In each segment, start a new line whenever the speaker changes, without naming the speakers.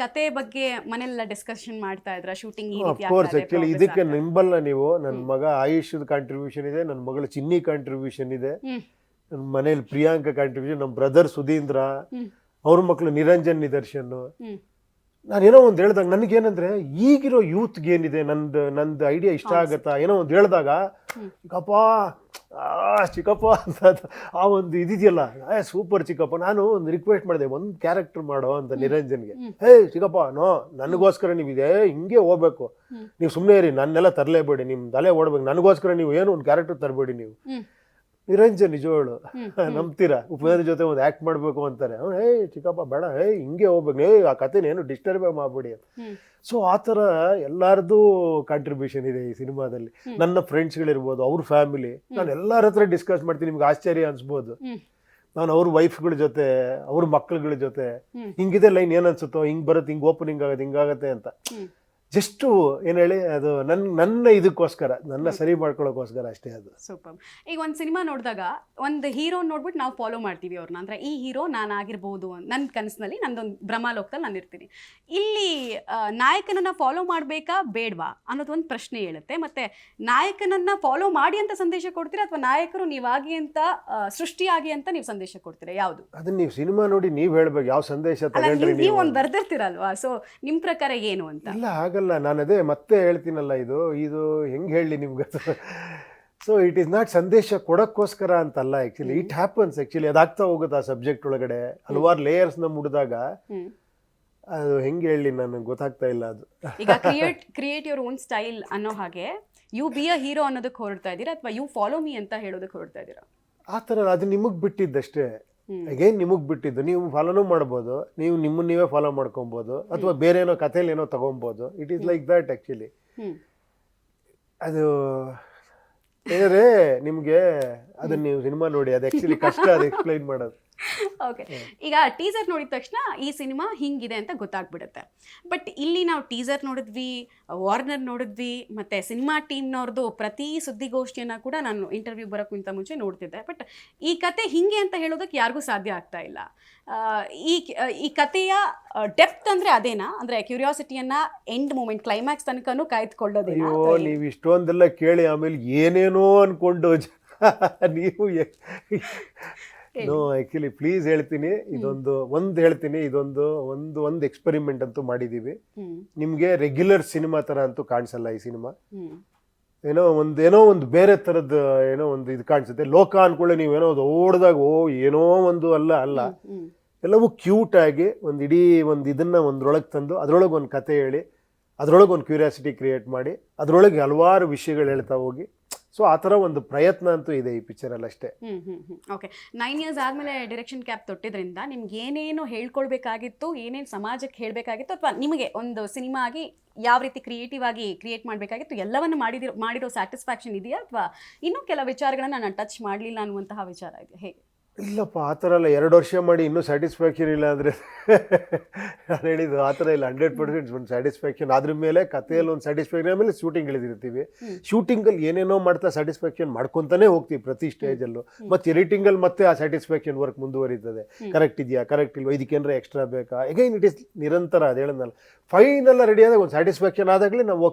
ಕತೆ ಬಗ್ಗೆ ಮನೆಯಲ್ಲ ಡಿಸ್ಕಷನ್ ಮಾಡ್ತಾ ಇದ್ರ ಶೂಟಿಂಗ್ ಈ ರೀತಿ
ಕೋರ್ಸ್ ಆಕ್ಚುಲಿ ಇದಕ್ಕೆ ನಿಂಬಲ್ಲ ನೀವು. ನನ್ನ ಮಗ ಆಯುಷ್ ಕಾಂಟ್ರಿಬ್ಯೂಷನ್ ಇದೆ, ನನ್ನ ಮಗಳು ಚಿನ್ನಿ ಕಾಂಟ್ರಿಬ್ಯೂಷನ್ ಇದೆ, ನನ್ನ ಮನೇಲಿ ಪ್ರಿಯಾಂಕಾ ಕಾಂಟ್ರಿಬ್ಯೂಷನ್, ನಮ್ಮ ಬ್ರದರ್ ಸುಧೀಂದ್ರ, ಅವ್ರ ಮಕ್ಕಳು ನಿರಂಜನ್, ನಿದರ್ಶನ್. ನಾನೇನೋ ಒಂದು ಹೇಳ್ದಾಗ ನನಗೇನಂದ್ರೆ ಈಗಿರೋ ಯೂತ್ಗೆ ಏನಿದೆ, ನಂದು ಐಡಿಯಾ ಇಷ್ಟ ಆಗತ್ತಾ ಏನೋ ಒಂದು ಹೇಳಿದಾಗ ಚಿಕ್ಕಪ್ಪ ಅಂತ ಆ ಒಂದು ಇದಿದೆಯಲ್ಲ, ಸೂಪರ್ ಚಿಕ್ಕಪ್ಪ. ನಾನು ಒಂದು ರಿಕ್ವೆಸ್ಟ್ ಮಾಡಿದೆ, ಒಂದು ಕ್ಯಾರೆಕ್ಟರ್ ಮಾಡೋ ಅಂತ ನಿರಂಜನ್ಗೆ. ಚಿಕ್ಕಪ್ಪ ನನಗೋಸ್ಕರ ನೀವು ಇದೆ ಹಿಂಗೆ ಹೋಗ್ಬೇಕು, ನೀವು ಸುಮ್ಮನೆ ಇರಿ, ನನ್ನೆಲ್ಲ ತರಲೇಬೇಡಿ, ನಿಮ್ ತಲೆ ಓಡ್ಬೇಕು, ನನಗೋಸ್ಕರ ನೀವು ಏನು ಒಂದು ಕ್ಯಾರೆಕ್ಟರ್ ತರಬೇಡಿ ನೀವು. ನಿರಂಜನ್ ನಿಜವಾಳು ನಂಬ್ತೀರಾ, ಉಪೇಂದ್ರ ಜೊತೆ ಒಂದು ಆಕ್ಟ್ ಮಾಡ್ಬೇಕು ಅಂತಾರೆ. ಚಿಕ್ಕಪ್ಪ ಬೇಡ, ಹಿಂಗೆ ಹೋಗ್ಬೇಕು, ಆ ಕಥೆನೇನು ಡಿಸ್ಟರ್ಬೇ ಮಾಡ್ಬೇಡಿ ಅಂತ. ಸೊ ಆ ಥರ ಎಲ್ಲಾರ್ದು ಕಾಂಟ್ರಿಬ್ಯೂಷನ್ ಇದೆ ಈ ಸಿನಿಮಾದಲ್ಲಿ. ನನ್ನ ಫ್ರೆಂಡ್ಸ್ಗಳಿರ್ಬೋದು, ಅವ್ರ ಫ್ಯಾಮಿಲಿ, ನಾನು ಎಲ್ಲರ ಹತ್ರ ಡಿಸ್ಕಸ್ ಮಾಡ್ತೀನಿ. ನಿಮ್ಗೆ ಆಶ್ಚರ್ಯ ಅನ್ಸ್ಬೋದು, ನಾನು ಅವ್ರ ವೈಫ್ಗಳ ಜೊತೆ, ಅವ್ರ ಮಕ್ಳುಗಳ ಜೊತೆ, ಹಿಂಗಿದೆ ಲೈನ್ ಏನ್ ಅನ್ಸುತ್ತೋ, ಹಿಂಗ್ ಬರುತ್ತೆ, ಹಿಂಗ್ ಓಪನಿಂಗ್ ಆಗತ್ತೆ, ಹಿಂಗಾಗತ್ತೆ ಅಂತ. ಜಸ್ಟ್ ಏನ್ ಹೇಳಿ, ಅದು ನನ್ನ ಇದಕ್ಕೋಸ್ಕರ, ನನ್ನ ಸರಿ ಮಾಡ್ಕೊಳ್ಳೋಕೋಸ್ಕರ ಅಷ್ಟೇ. ಅದು
ಸೂಪರ್. ಈಗ ಒಂದು ಸಿನಿಮಾ ನೋಡಿದಾಗ ಒಂದು ಹೀರೋ ನೋಡ್ಬಿಟ್ಟು ನಾವು ಫಾಲೋ ಮಾಡ್ತೀವಿ ಅವ್ರನ್ನ, ಅಂದ್ರೆ ಈ ಹೀರೋ ನಾನು ಆಗಿರ್ಬೋದು ನನ್ನ ಕನಸಿನಲ್ಲಿ, ನಂದೊಂದು ಭ್ರಮಾಲೋಕದಲ್ಲಿ ನಾನು ಇರ್ತೀನಿ. ಇಲ್ಲಿ ನಾಯಕನನ್ನ ಫಾಲೋ ಮಾಡಬೇಕಾ ಬೇಡವಾ ಅನ್ನೋದು ಒಂದು ಪ್ರಶ್ನೆ ಹೇಳುತ್ತೆ. ಮತ್ತೆ ನಾಯಕನನ್ನ ಫಾಲೋ ಮಾಡಿ ಅಂತ ಸಂದೇಶ ಕೊಡ್ತೀರಾ, ಅಥವಾ ನಾಯಕರು ನೀವಾಗಿ ಅಂತ ಸೃಷ್ಟಿಯಾಗಿ ಅಂತ ನೀವು ಸಂದೇಶ ಕೊಡ್ತೀರಾ, ಯಾವುದು?
ಅದನ್ನ ನೀವು ಸಿನಿಮಾ ನೋಡಿ ನೀವು ಹೇಳ್ಬೇಕು ಯಾವ ಸಂದೇಶ ತಗೊಂಡ್ರಿ.
ನೀವು ಒಂದು ಬರ್ದಿರ್ತೀರಲ್ವಾ, ಸೊ ನಿಮ್ ಪ್ರಕಾರ ಏನು ಅಂತ?
ಇಲ್ಲ ಆಗಲ್ಲ, ನಾನು ಅದೇ ಮತ್ತೆ ಹೇಳ್ತೀನಲ್ಲ, ಇದು ಹೆಂಗೆ ಹೇಳಿ ನಿಮ್ಗೆ. ಸೊ ಇಟ್ ಈಸ್ ನಾಟ್ ಸಂದೇಶ ಕೊಡೋಕ್ಕೋಸ್ಕರ ಅಂತಲ್ಲ, ಆ್ಯಕ್ಚುಲಿ ಇಟ್ ಹ್ಯಾಪನ್ಸ್. ಆ್ಯಕ್ಚುಲಿ ಅದಾಗ್ತಾ ಹೋಗುತ್ತೆ ಆ ಸಬ್ಜೆಕ್ಟ್ ಒಳಗಡೆ, ಹಲವಾರು ಲೇಯರ್ಸ್ನ ಮುಡಿದಾಗ ಅದು ಹೆಂಗೆ ಹೇಳಿ ನನಗೆ ಗೊತ್ತಾಗ್ತಾ ಇಲ್ಲ. ಅದು
ಈಗ ಕ್ರಿಯೇಟ್ ಯುವರ್ ಓನ್ ಸ್ಟೈಲ್ ಅನ್ನೋ ಹಾಗೆ ಯು ಬಿ ಅ ಹೀರೋ ಅನ್ನೋದಕ್ಕೆ ಹೊರಡ್ತಾ ಇದ್ದೀರಾ, ಅಥವಾ ಯು ಫಾಲೋ ಮೀ ಅಂತ ಹೇಳೋದಕ್ಕೆ ಹೊರಡ್ತಾ ಇದ್ದೀರಾ?
ಆ ಥರ ಅದು ನಿಮಗೆ ಬಿಟ್ಟಿದ್ದಷ್ಟೇ. ಅಗೇನ್ ನಿಮಗೆ ಬಿಟ್ಟಿದ್ದು, ನೀವು ಫಾಲೋನೂ ಮಾಡ್ಬೋದು, ನೀವು ನಿಮ್ಮನ್ನ ನೀವೇ ಫಾಲೋ ಮಾಡ್ಕೊಬೋದು, ಅಥವಾ ಬೇರೆ ಏನೋ ಕಥೆಯಲ್ಲಿ ಏನೋ ತಗೊಬೋದು. It is like that actually. ಅದು ಏನಂದರೆ ನಿಮಗೆ ಅದನ್ನ ನೀವು ಸಿನಿಮಾ ನೋಡಿ, ಅದು ಆ್ಯಕ್ಚುಲಿ ಕಷ್ಟ ಅದು ಎಕ್ಸ್ಪ್ಲೈನ್ ಮಾಡೋದು.
ಓಕೆ, ಈಗ ಟೀಸರ್ ನೋಡಿದ ತಕ್ಷಣ ಈ ಸಿನಿಮಾ ಹಿಂಗಿದೆ ಅಂತ ಗೊತ್ತಾಗ್ಬಿಡುತ್ತೆ. ಬಟ್ ಇಲ್ಲಿ ನಾವು ಟೀಸರ್ ನೋಡಿದ್ವಿ, ವಾರ್ನರ್ ನೋಡಿದ್ವಿ, ಮತ್ತು ಸಿನಿಮಾ ಟೀಮ್ನವ್ರದ್ದು ಪ್ರತಿ ಸುದ್ದಿಗೋಷ್ಠಿಯನ್ನು ಕೂಡ ನಾನು ಇಂಟರ್ವ್ಯೂ ಬರೋಕ್ಕಿಂತ ಮುಂಚೆ ನೋಡ್ತಿದ್ದೆ. ಬಟ್ ಈ ಕತೆ ಹಿಂಗೆ ಅಂತ ಹೇಳೋದಕ್ಕೆ ಯಾರಿಗೂ ಸಾಧ್ಯ ಆಗ್ತಾ ಇಲ್ಲ. ಈ ಕಥೆಯ ಡೆಪ್ತ್ ಅಂದರೆ ಅದೇನಾ? ಅಂದರೆ ಕ್ಯೂರಿಯಾಸಿಟಿಯನ್ನು ಎಂಡ್ ಮೂಮೆಂಟ್, ಕ್ಲೈಮ್ಯಾಕ್ಸ್ ತನಕನೂ ಕಾಯ್ದುಕೊಳ್ಳೋದೇನಾ?
ನೀವು ಇಷ್ಟೊಂದೆಲ್ಲ ಕೇಳಿ ಆಮೇಲೆ ಏನೇನೋ ಅಂದ್ಕೊಂಡು ನೀವು ನೋ, ಆ್ಯಕ್ಚುಲಿ ಪ್ಲೀಸ್ ಹೇಳ್ತೀನಿ, ಇದೊಂದು ಎಕ್ಸ್ಪೆರಿಮೆಂಟ್ ಅಂತೂ ಮಾಡಿದ್ದೀವಿ. ನಿಮಗೆ ರೆಗ್ಯುಲರ್ ಸಿನಿಮಾ ಥರ ಅಂತೂ ಕಾಣಿಸಲ್ಲ ಈ ಸಿನಿಮಾ. ಏನೋ ಒಂದು ಬೇರೆ ಥರದ್ದು ಏನೋ ಒಂದು ಇದು ಕಾಣಿಸುತ್ತೆ. ಲೋಕ ಅನ್ಕೊಳ್ಳಿ ನೀವೇನೋ ಓಡ್ದಾಗ ಏನೋ ಒಂದು ಅಲ್ಲ, ಎಲ್ಲವೂ ಕ್ಯೂಟ್ ಆಗಿ ಒಂದು ಇಡೀ ಒಂದು ಇದನ್ನ ಒಂದ್ರೊಳಗೆ ತಂದು ಅದರೊಳಗೆ ಒಂದು ಕತೆ ಹೇಳಿ, ಅದರೊಳಗೆ ಒಂದು ಕ್ಯೂರಿಯಾಸಿಟಿ ಕ್ರಿಯೇಟ್ ಮಾಡಿ, ಅದರೊಳಗೆ ಹಲವಾರು ವಿಷಯಗಳು ಹೇಳ್ತಾ ಹೋಗಿ. ಸೊ ಆ ಥರ ಒಂದು ಪ್ರಯತ್ನ ಅಂತೂ ಇದೆ ಈ ಪಿಕ್ಚರಲ್ಲಿ ಅಷ್ಟೇ.
ಓಕೆ, 9 years ಆದಮೇಲೆ ಡೈರೆಕ್ಷನ್ ಕ್ಯಾಪ್ ತೊಟ್ಟಿದ್ರಿಂದ ನಿಮ್ಗೆ ಏನೇನು ಹೇಳ್ಕೊಳ್ಬೇಕಾಗಿತ್ತು, ಏನೇನು ಸಮಾಜಕ್ಕೆ ಹೇಳಬೇಕಾಗಿತ್ತು, ಅಥವಾ ನಿಮಗೆ ಒಂದು ಸಿನಿಮಾ ಆಗಿ ಯಾವ ರೀತಿ ಕ್ರಿಯೇಟಿವ್ ಆಗಿ ಕ್ರಿಯೇಟ್ ಮಾಡಬೇಕಾಗಿತ್ತು, ಎಲ್ಲವನ್ನು ಮಾಡಿರೋ ಸ್ಯಾಟಿಸ್ಫ್ಯಾಕ್ಷನ್ ಇದೆಯಾ, ಅಥವಾ ಇನ್ನೂ ಕೆಲ ವಿಚಾರಗಳನ್ನು ನಾನು ಟಚ್ ಮಾಡಲಿಲ್ಲ ಅನ್ನುವಂತಹ ವಿಚಾರ ಇದೆಯಾ, ಹೇಗೆ?
ಇಲ್ಲಪ್ಪ, ಆ ಥರ ಅಲ್ಲ. 2 ವರ್ಷ ಮಾಡಿ ಇನ್ನೂ ಸ್ಯಾಟಿಸ್ಫ್ಯಾಕ್ಷನ್ ಇಲ್ಲ ಅಂದರೆ ನಾನು ಹೇಳಿದ್ದು ಆ ಥರ ಇಲ್ಲ. 100% ಒಂದು ಸ್ಯಾಟಿಸ್ಫ್ಯಾಕ್ಷನ್, ಅದ್ರ ಮೇಲೆ ಕಥೆಯಲ್ಲಿ ಒಂದು ಸ್ಯಾಟಿಸ್ಫ್ಯಾಕ್ಷನ್, ಆಮೇಲೆ ಶೂಟಿಂಗ್ ಇಳಿದಿರ್ತೀವಿ. ಶೂಟಿಂಗಲ್ಲಿ ಏನೇನೋ ಮಾಡ್ತಾ ಸ್ಯಾಟಿಸ್ಫ್ಯಾಕ್ಷನ್ ಮಾಡ್ಕೊತಾನೆ ಹೋಗ್ತೀವಿ ಪ್ರತಿ ಸ್ಟೇಜಲ್ಲೂ. ಮತ್ತು ಎಡಿಟಿಂಗಲ್ಲಿ ಮತ್ತೆ ಆ ಸ್ಯಾಟಿಸ್ಫ್ಯಾಕ್ಷನ್ ವರ್ಕ್ ಮುಂದುವರಿತದೆ. ಕರೆಕ್ಟ್ ಇದೆಯಾ, ಕರೆಕ್ಟ್ ಇಲ್ವಾ, ಇದಕ್ಕೇನಾರ ಎಕ್ಸ್ಟ್ರಾ ಬೇಕಾ, ಅಗೈನ್ ಇಟ್ ಈಸ್ ನಿರಂತರ. ಅದು ಹೇಳೋದಲ್ಲ, ಫೈನಲ್ಲ ರೆಡಿ ಆದಾಗ ಒಂದು ಸ್ಯಾಟಿಸ್ಫ್ಯಾಕ್ಷನ್ ಆದಾಗಲೇ ನಾವು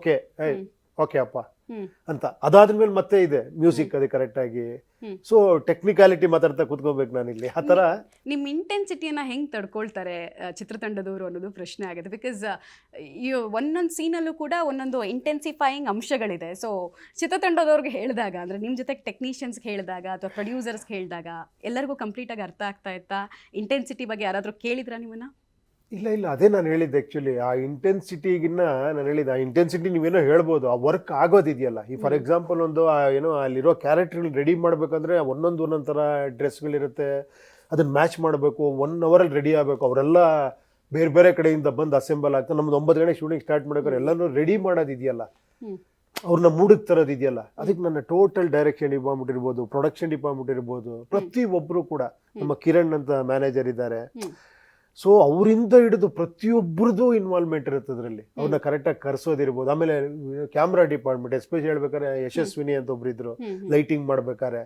ಓಕೆ ಅಪ್ಪ ಅಂತ. ಅದಾದ್ಮೇಲೆ ಮತ್ತೆ ಇದೆ ಮ್ಯೂಸಿಕ್ ಅದು ಕರೆಕ್ಟಾಗಿ. ಸೊ ಟೆಕ್ನಿಕಾಲಿಟಿ ಮಾತಾಡ್ತಾ ಕೂತ್ಕೋಬೇಕು ನಾನಿಲ್ಲಿ. ಆ ಥರ
ನಿಮ್ಮ ಇಂಟೆನ್ಸಿಟಿಯನ್ನು ಹೆಂಗೆ ತಡ್ಕೊಳ್ತಾರೆ ಚಿತ್ರತಂಡದವರು ಅನ್ನೋದು ಪ್ರಶ್ನೆ ಆಗುತ್ತೆ. ಬಿಕಾಸ್ ಒಂದೊಂದು ಸೀನಲ್ಲೂ ಕೂಡ ಒಂದೊಂದು ಇಂಟೆನ್ಸಿಫೈಯಿಂಗ್ ಅಂಶಗಳಿದೆ. ಸೊ ಚಿತ್ರತಂಡದವ್ರಿಗೆ ಹೇಳಿದಾಗ, ಅಂದರೆ ನಿಮ್ಮ ಜೊತೆ ಟೆಕ್ನಿಷಿಯನ್ಸ್ಗೆ ಹೇಳಿದಾಗ ಅಥವಾ ಪ್ರೊಡ್ಯೂಸರ್ಸ್ಗೆ ಹೇಳಿದಾಗ ಎಲ್ಲರಿಗೂ ಕಂಪ್ಲೀಟಾಗಿ ಅರ್ಥ ಆಗ್ತಾ ಇತ್ತಾ? ಇಂಟೆನ್ಸಿಟಿ ಬಗ್ಗೆ ಯಾರಾದರೂ ಕೇಳಿದ್ರಾ ನಿಮ್ಮನ್ನು?
ಇಲ್ಲ, ಅದೇ ನಾನು ಹೇಳಿದ್ದೆ ಆ್ಯಕ್ಚುಲಿ. ಆ ಇಂಟೆನ್ಸಿಟಿಗಿನ್ನ ನಾನು ಹೇಳಿದ್ದೆ, ಆ ಇಂಟೆನ್ಸಿಟಿ ನೀವೇನೋ ಹೇಳ್ಬೋದು, ಆ ವರ್ಕ್ ಆಗೋದಿದೆಯಲ್ಲ. ಈ ಫಾರ್ ಎಕ್ಸಾಂಪಲ್ ಒಂದು ಏನೋ ಅಲ್ಲಿರೋ ಕ್ಯಾರೆಕ್ಟರ್ಗಳು ರೆಡಿ ಮಾಡಬೇಕಂದ್ರೆ ಒಂದೊಂದು ಥರ ಡ್ರೆಸ್ಗಳಿರುತ್ತೆ, ಅದನ್ನು ಮ್ಯಾಚ್ ಮಾಡಬೇಕು, 1 hour ರೆಡಿ ಆಗಬೇಕು. ಅವರೆಲ್ಲ ಬೇರೆ ಬೇರೆ ಕಡೆಯಿಂದ ಬಂದು ಅಸೆಂಬಲ್ ಆಗ್ತಾರೆ. ನಮ್ದು 9 ಗಂಟೆಗೆ ಶೂಟಿಂಗ್ ಸ್ಟಾರ್ಟ್ ಮಾಡಬೇಕಾದ್ರೆ ಎಲ್ಲನೂ ರೆಡಿ ಮಾಡೋದಿದೆಯಲ್ಲ, ಅವ್ರನ್ನ ಮೂಡಿಗೆ ತರೋದಿದೆಯಲ್ಲ, ಅದಕ್ಕೆ ನನ್ನ ಟೋಟಲ್ ಡೈರೆಕ್ಷನ್ ಡಿಪಾರ್ಟ್ಮೆಂಟ್ ಇರ್ಬೋದು, ಪ್ರೊಡಕ್ಷನ್ ಡಿಪಾರ್ಟ್ಮೆಂಟ್ ಇರ್ಬೋದು, ಪ್ರತಿಯೊಬ್ಬರು ಕೂಡ, ನಮ್ಮ ಕಿರಣ್ ಅಂತ ಮ್ಯಾನೇಜರ್ ಇದ್ದಾರೆ. ಸೊ ಅವರಿಂದ ಹಿಡಿದು ಪ್ರತಿಯೊಬ್ಬರದ್ದು ಇನ್ವಾಲ್ವ್ಮೆಂಟ್ ಇರುತ್ತೆ ಅದರಲ್ಲಿ. ಅವ್ರನ್ನ ಕರೆಕ್ಟಾಗಿ ಕರೆಸೋದಿರ್ಬೋದು. ಆಮೇಲೆ ಕ್ಯಾಮ್ರಾ ಡಿಪಾರ್ಟ್ಮೆಂಟ್, ಎಸ್ಪೆಷಲಿ ಹೇಳ್ಬೇಕಾದ್ರೆ ಯಶಸ್ವಿನಿ ಅಂತ ಒಬ್ರು ಇದ್ರು ಲೈಟಿಂಗ್ ಮಾಡ್ಬೇಕಾದ್ರೆ.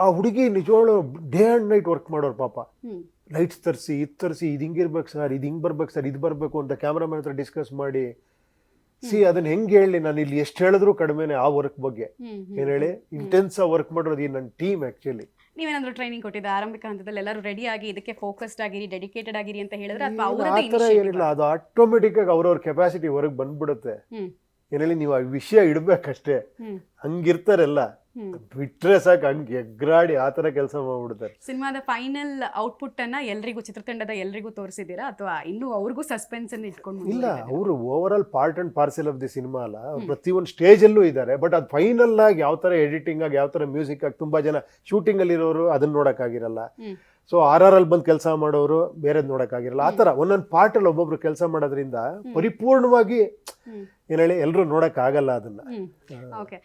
ಆ ಹುಡುಗಿ ನಿಜವಾಗ್ಲು ಡೇ ಆ್ಯಂಡ್ ನೈಟ್ ವರ್ಕ್ ಮಾಡೋರು ಪಾಪ.
ಹ್ಮ್
ಲೈಟ್ಸ್ ತರಿಸಿ ಇದು ಹಿಂಗಿರ್ಬೇಕು ಸರ್, ಇದು ಹಿಂಗೆ ಬರ್ಬೇಕು ಸರ್, ಇದು ಬರಬೇಕು ಅಂತ ಕ್ಯಾಮ್ರಾಮನ್ ಹತ್ರ ಡಿಸ್ಕಸ್ ಮಾಡಿ. ಅದನ್ನ ಹೆಂಗೆ ಹೇಳಿ, ನಾನು ಇಲ್ಲಿ ಎಷ್ಟು ಹೇಳಿದ್ರು ಕಡಿಮೆನೆ ಆ ವರ್ಕ್ ಬಗ್ಗೆ. ಏನು ಹೇಳಿ, ಇಂಟೆನ್ಸ್ ವರ್ಕ್ ಮಾಡೋದು ಈ ನನ್ನ ಟೀಮ್ ಆ್ಯಕ್ಚುಲಿ.
ನೀವೇನಾದ್ರೂ ಟ್ರೈನಿಂಗ್ ಕೊಟ್ಟಿದ್ದ ಆರಂಭಿಕ ಹಂತದಲ್ಲಿ ಎಲ್ಲರೂ ರೆಡಿ ಆಗಿ ಇದಕ್ಕೆ ಫೋಕಸ್ಡ್ ಆಗಿರಿ, ಡೆಡಿಕೇಟೆಡ್ ಆಗಿರಿ ಅಂತ ಹೇಳಿದ್ರೆ ಅಥವಾ
ಆ ಥರ ಏನಿಲ್ಲ, ಅದು ಆಟೋಮೆಟಿಕ್ ಆಗಿ ಅವ್ರವ್ರ ಕೆಪಾಸಿಟಿ ಹೊರಗೆ ಬಂದ್ಬಿಡುತ್ತೆ. ಏನು ಹೇಳಿ, ನೀವು ಆ ವಿಷಯ ಇಡ್ಬೇಕಷ್ಟೇ, ಹಂಗಿರ್ತಾರೆಲ್ಲ, ಬಿಟ್ರೆ ಸಾಕು ಹಂಗೆ ಎಗ್ರಾಡಿ ಆ ಥರ ಕೆಲಸ ಮಾಡ್ಬಿಡ್ತಾರೆ.
ಸಿನಿಮಾದ ಫೈನಲ್ ಔಟ್ಪುಟ್ ಅನ್ನ ಎಲ್ರಿಗೂ, ಚಿತ್ರತಂಡದ ಎಲ್ರಿಗೂ ತೋರಿಸಿದ್ದೀರಾ ಅಥವಾ ಇನ್ನೂ ಅವ್ರಿಗೂ ಸಸ್ಪೆನ್ಸ್ ಅನ್ನು ಇಟ್ಕೊಂಡು?
ಇಲ್ಲ, ಅವರು over all part and parcel of the cinema ಅಲ್ಲ, ಪ್ರತಿಯೊಂದು ಸ್ಟೇಜಲ್ಲೂ ಇದ್ದಾರೆ. ಬಟ್ ಅದು ಫೈನಲ್ ಆಗಿ ಯಾವ ಥರ ಎಡಿಟಿಂಗ್ ಆಗಿ, ಯಾವ ಥರ ಮ್ಯೂಸಿಕ್ ಆಗಿ, ತುಂಬಾ ಜನ ಶೂಟಿಂಗ್ ಅಲ್ಲಿ ಇರೋರು ಅದನ್ನ ನೋಡೋಕ್ಕಾಗಿರಲ್ಲ. ಸೊ RRR ಅಲ್ಲಿ ಬಂದು ಕೆಲಸ ಮಾಡೋರು ಬೇರೆದ್ ನೋಡೋಕ್ಕಾಗಿರಲ್ಲ. ಆ ಥರ ಒಂದೊಂದು ಪಾರ್ಟಲ್ಲಿ ಒಬ್ಬೊಬ್ರು ಕೆಲಸ ಮಾಡೋದ್ರಿಂದ ಪರಿಪೂರ್ಣವಾಗಿ ಏನು ಹೇಳಿ ಎಲ್ಲರೂ ನೋಡೋಕ್ಕಾಗಲ್ಲ ಅದನ್ನ.
ಓಕೆ.